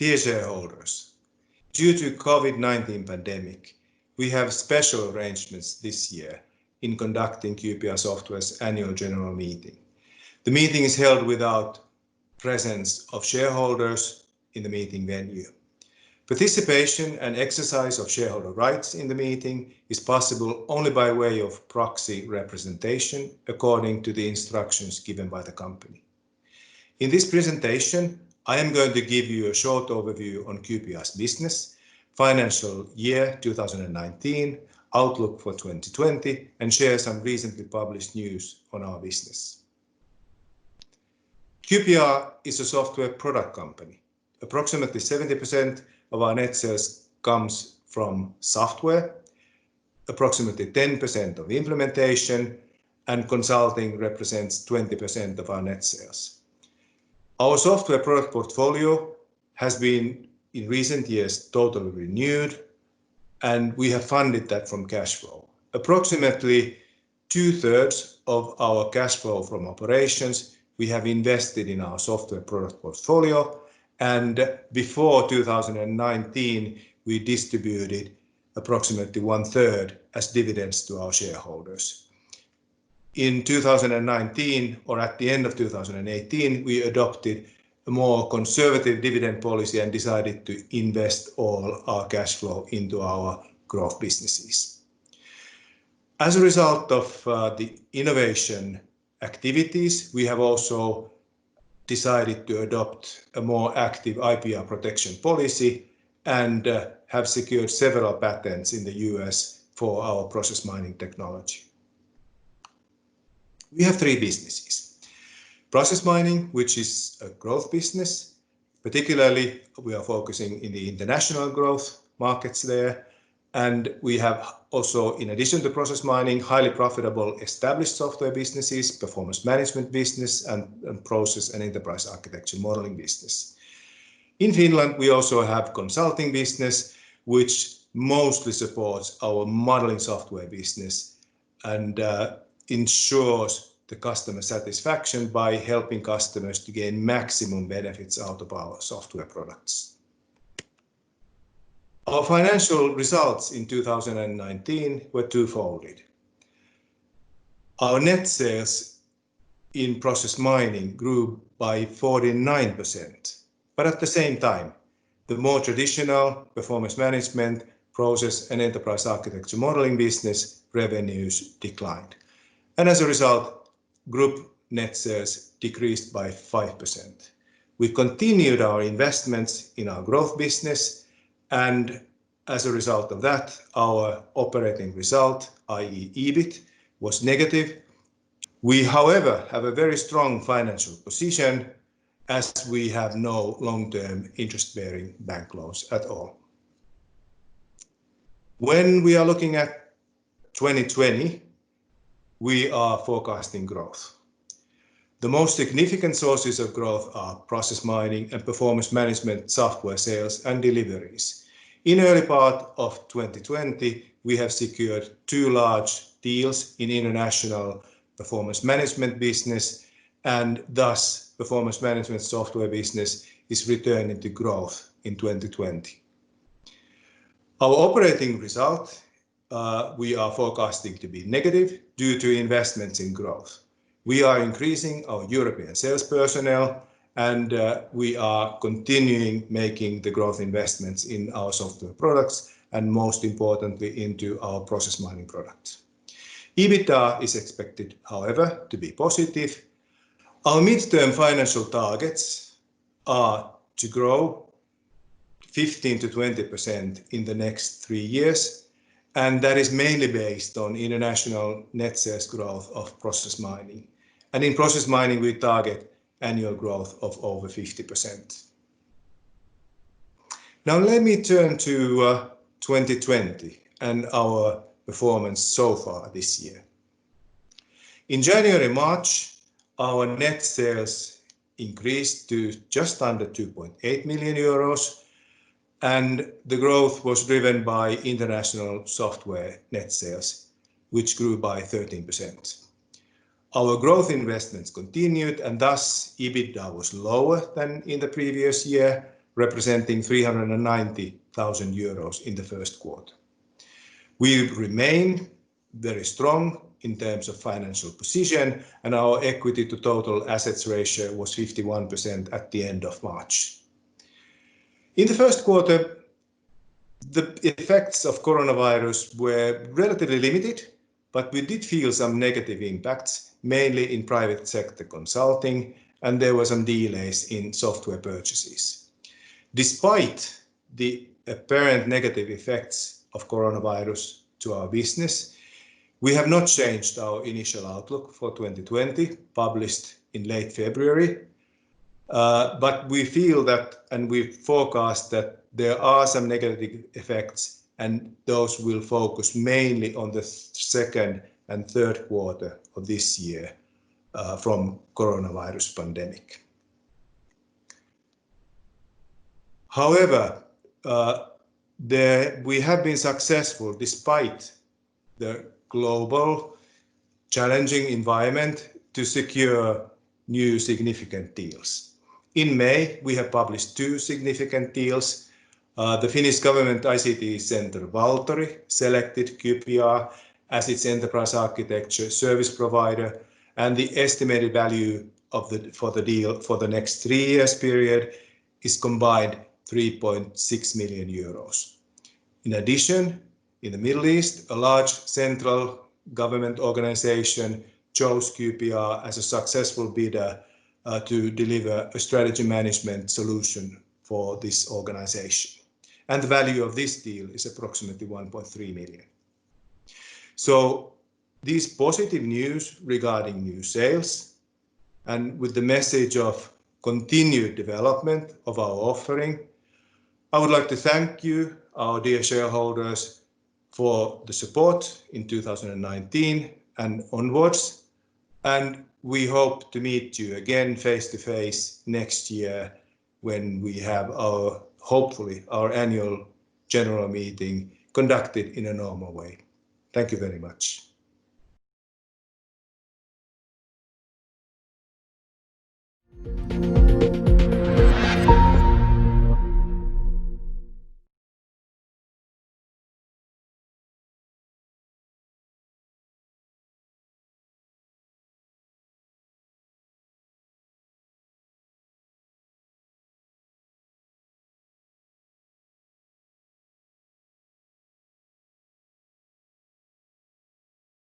Dear shareholders, due to COVID-19 pandemic, we have special arrangements this year in conducting QPR Software's annual general meeting. The meeting is held without presence of shareholders in the meeting venue. Participation and exercise of shareholder rights in the meeting is possible only by way of proxy representation according to the instructions given by the company. In this presentation, I am going to give you a short overview on QPR's business, financial year 2019, outlook for 2020, and share some recently published news on our business. QPR is a software product company. Approximately 70% of our net sales comes from software, approximately 10% of implementation, and consulting represents 20% of our net sales. Our software product portfolio has been in recent years totally renewed, and we have funded that from cash flow. Approximately 2/3 of our cash flow from operations we have invested in our software product portfolio, and before 2019 we distributed approximately 1/3 as dividends to our shareholders. In 2019, or at the end of 2018, we adopted a more conservative dividend policy and decided to invest all our cash flow into our growth businesses. As a result of the innovation activities, we have also decided to adopt a more active IPR protection policy and have secured several patents in the US for our process mining technology. We have three businesses. Process mining, which is a growth business. Particularly, we are focusing in the international growth markets there. And we have also, in addition to process mining, highly profitable established software businesses, performance management business, and process and enterprise architecture modeling business. In Finland, we also have consulting business, which mostly supports our modeling software business and ensures the customer satisfaction by helping customers to gain maximum benefits out of our software products. Our financial results in 2019 were twofold. Our net sales in process mining grew by 49%, but at the same time, the more traditional performance management, process and enterprise architecture modeling business revenues declined. And as a result, group net sales decreased by 5%. We continued our investments in our growth business, and as a result of that, our operating result, i.e. EBIT, was negative. We, however, have a very strong financial position as we have no long-term interest-bearing bank loans at all. When we are looking at 2020, we are forecasting growth. The most significant sources of growth are process mining and performance management software sales and deliveries. In early part of 2020, we have secured 2 large deals in international performance management business, and thus performance management software business is returning to growth in 2020. Our operating result we are forecasting to be negative due to investments in growth. We are increasing our European sales personnel, and we are continuing making the growth investments in our software products and most importantly into our process mining products. EBITDA is expected, however, to be positive. Our midterm financial targets are to grow 15% to 20% in the next 3 years, and that is mainly based on international net sales growth of process mining. And in process mining, we target annual growth of over 50%. Now let me turn to 2020 and our performance so far this year. In January-March, our net sales increased to just under 2.8 million euros, and the growth was driven by international software net sales, which grew by 13%. Our growth investments continued, and thus EBITDA was lower than in the previous year, representing 390,000 euros in the first quarter. We remain very strong in terms of financial position, and our equity to total assets ratio was 51% at the end of March. In the first quarter, the effects of coronavirus were relatively limited, but we did feel some negative impacts, mainly in private sector consulting, and there were some delays in software purchases. Despite the apparent negative effects of coronavirus to our business, we have not changed our initial outlook for 2020, published in late February. But we feel that, and we forecast that there are some negative effects, and those will focus mainly on the second and third quarter of this year from coronavirus pandemic. However, we have been successful despite the global challenging environment to secure new significant deals. In May, we have published 2 significant deals. The Finnish government ICT center Valtori selected QPR as its enterprise architecture service provider, and the estimated value for the deal for the next 3 years period is combined 3.6 million euros. In addition, in the Middle East, a large central government organization chose QPR as a successful bidder to deliver a strategy management solution for this organization. And the value of this deal is approximately 1.3 million. So these positive news regarding new sales, and with the message of continued development of our offering, I would like to thank you, our dear shareholders, for the support in 2019 and onwards. And we hope to meet you again face to face next year when we have hopefully our annual general meeting conducted in a normal way. Thank you very much.